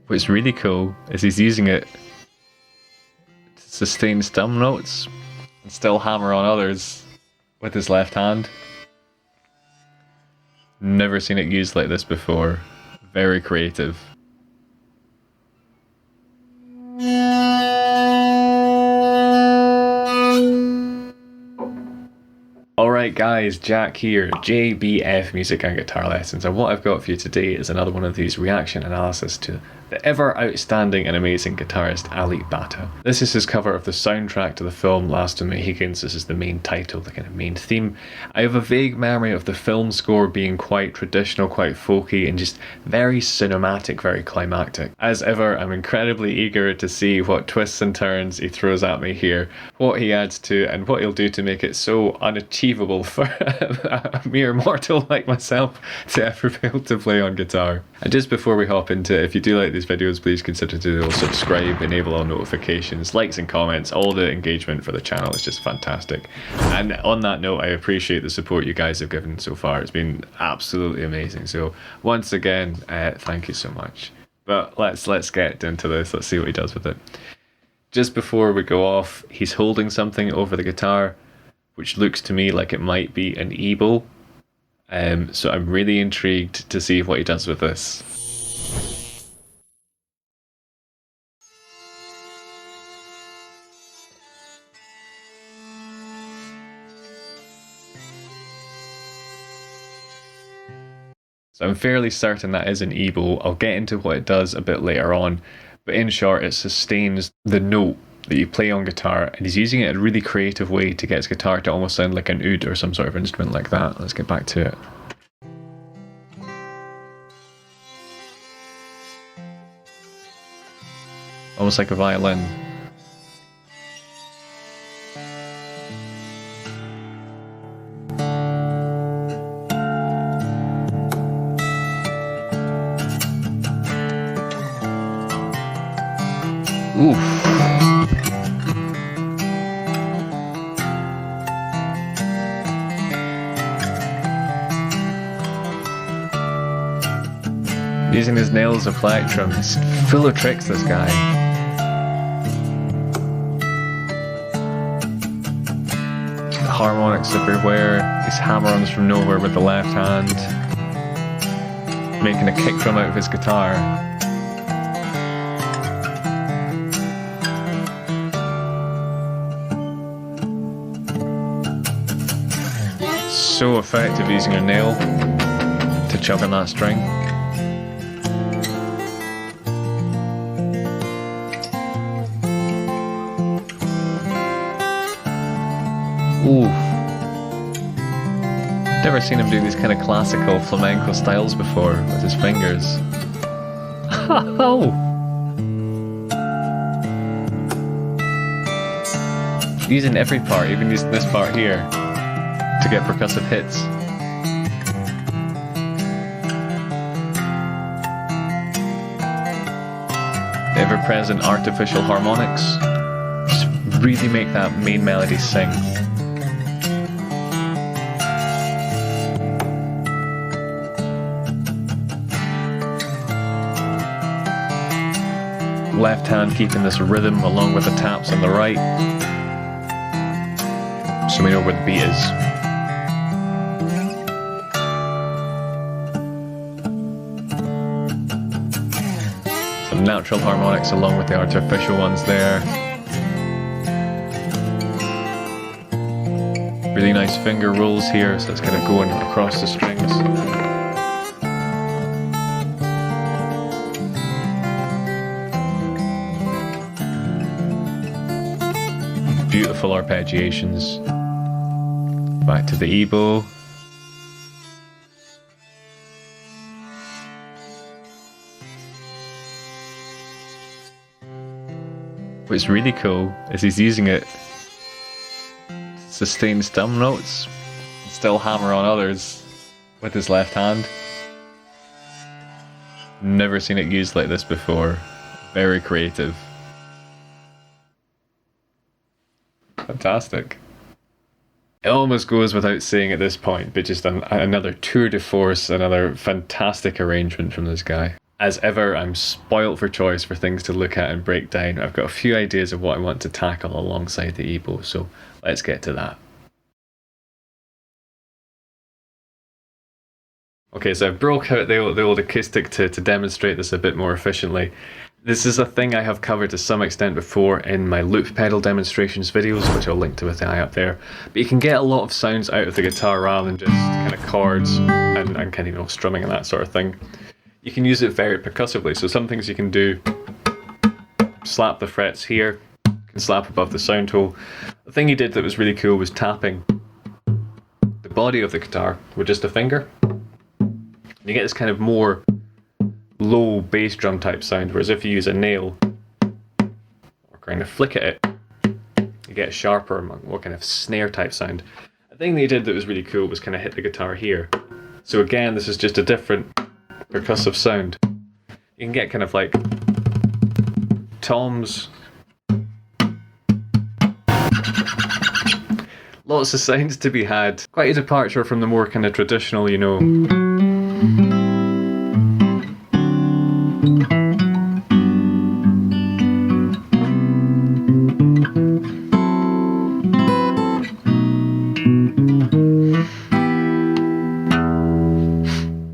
What's really cool is he's using it to sustain some notes and still hammer on others with his left hand. Never seen it used like this before. Very creative. Alright guys, Jack here, JBF Music and Guitar Lessons, and what I've got for you today is another one of these reaction analysis to the ever outstanding and amazing guitarist Alip Bata. This is his cover of the soundtrack to the film Last of the Mohicans. This is the main title, the kind of main theme. I have a vague memory of the film score being quite traditional, quite folky, and just very cinematic, very climactic. As ever, I'm incredibly eager to see what twists and turns he throws at me here, what he adds to, and what he'll do to make it so unachievable for a mere mortal like myself to ever be able to play on guitar. And just before we hop into it, if you do like these videos, please consider to subscribe, enable all notifications, likes and comments. All the engagement for the channel is just fantastic. And on that note, I appreciate the support you guys have given so far. It's been absolutely amazing. So once again, thank you so much. But let's get into this. Let's see what he does with it. Just before we go off, he's holding something over the guitar, which looks to me like it might be an Ebow. So I'm really intrigued to see what he does with this. So I'm fairly certain that is an Ebow. I'll get into what it does a bit later on, but in short, it sustains the note that you play on guitar, and he's using it in a really creative way to get his guitar to almost sound like an oud or some sort of instrument like that. Let's get back to it. Almost like a violin. Oof. Using his nails of plectrum. He's full of tricks, this guy. The harmonics everywhere. These hammer-ons from nowhere with the left hand. Making a kick drum out of his guitar. So effective using a nail to chug on that string. Ooh. Never seen him do these kind of classical flamenco styles before with his fingers. Oh! Using every part, even using this part here, to get percussive hits. The ever-present artificial harmonics just really make that main melody sing. Left hand keeping this rhythm along with the taps on the right, so we know where the beat is. Some natural harmonics along with the artificial ones there. Really nice finger rolls here, so it's kind of going across the strings. Beautiful arpeggiations. Back to the Ebow. What's really cool is he's using it to sustain some notes and still hammer on others with his left hand. Never seen it used like this before. Very creative. Fantastic. It almost goes without saying at this point, but just another tour de force, another fantastic arrangement from this guy. As ever, I'm spoilt for choice for things to look at and break down. I've got a few ideas of what I want to tackle alongside the Ebow, so let's get to that. Okay, so I've broke out the old acoustic to demonstrate this a bit more efficiently. This is a thing I have covered to some extent before in my loop pedal demonstrations videos, which I'll link to with the eye up there. But you can get a lot of sounds out of the guitar rather than just kind of chords and kind of, you know, strumming and that sort of thing. You can use it very percussively, so some things you can do, slap the frets here, you can slap above the sound hole. The thing he did that was really cool was tapping the body of the guitar with just a finger. You get this kind of more low bass drum type sound, whereas if you use a nail or kind of flick at it, you get a sharper, more kind of snare type sound. The thing that he did that was really cool was kind of hit the guitar here. So again, this is just a different percussive sound. You can get kind of like toms, lots of sounds to be had. Quite a departure from the more kind of traditional, you know,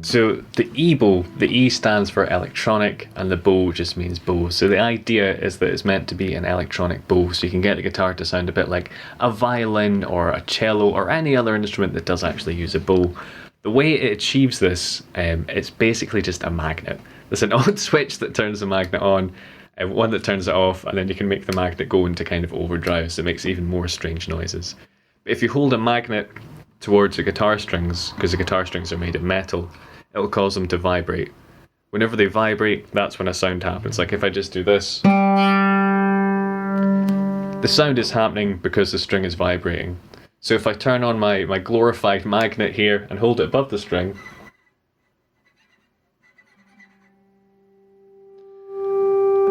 so the Ebow, the E stands for electronic and the bow just means bow. So the idea is that it's meant to be an electronic bow, so you can get the guitar to sound a bit like a violin or a cello or any other instrument that does actually use a bow. The way it achieves this, it's basically just a magnet. There's an on switch that turns the magnet on, and one that turns it off, and then you can make the magnet go into kind of overdrive, so it makes even more strange noises. If you hold a magnet towards the guitar strings, because the guitar strings are made of metal, it will cause them to vibrate. Whenever they vibrate, that's when a sound happens. Like if I just do this, the sound is happening because the string is vibrating. So if I turn on my glorified magnet here and hold it above the string,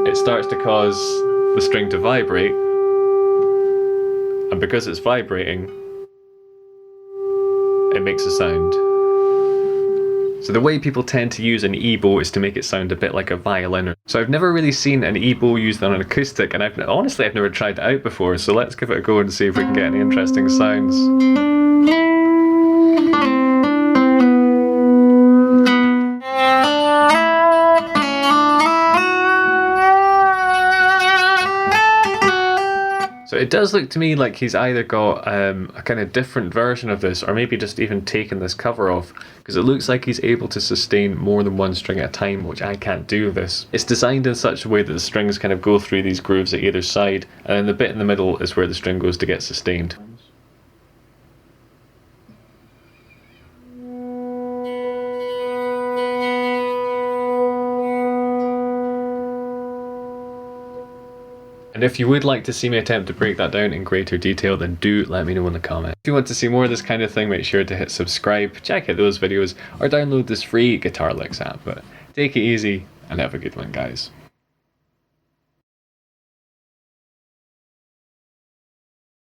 it starts to cause the string to vibrate, and because it's vibrating, it makes a sound. So the way people tend to use an Ebow is to make it sound a bit like a violin. So I've never really seen an Ebow used on an acoustic, and honestly I've never tried it out before, so let's give it a go and see if we can get any interesting sounds. So it does look to me like he's either got a kind of different version of this, or maybe just even taken this cover off, because it looks like he's able to sustain more than one string at a time, which I can't do this. It's designed in such a way that the strings kind of go through these grooves at either side, and then the bit in the middle is where the string goes to get sustained. And if you would like to see me attempt to break that down in greater detail, then do let me know in the comments. If you want to see more of this kind of thing, make sure to hit subscribe, check out those videos, or download this free Guitar Licks app. But take it easy and have a good one, guys.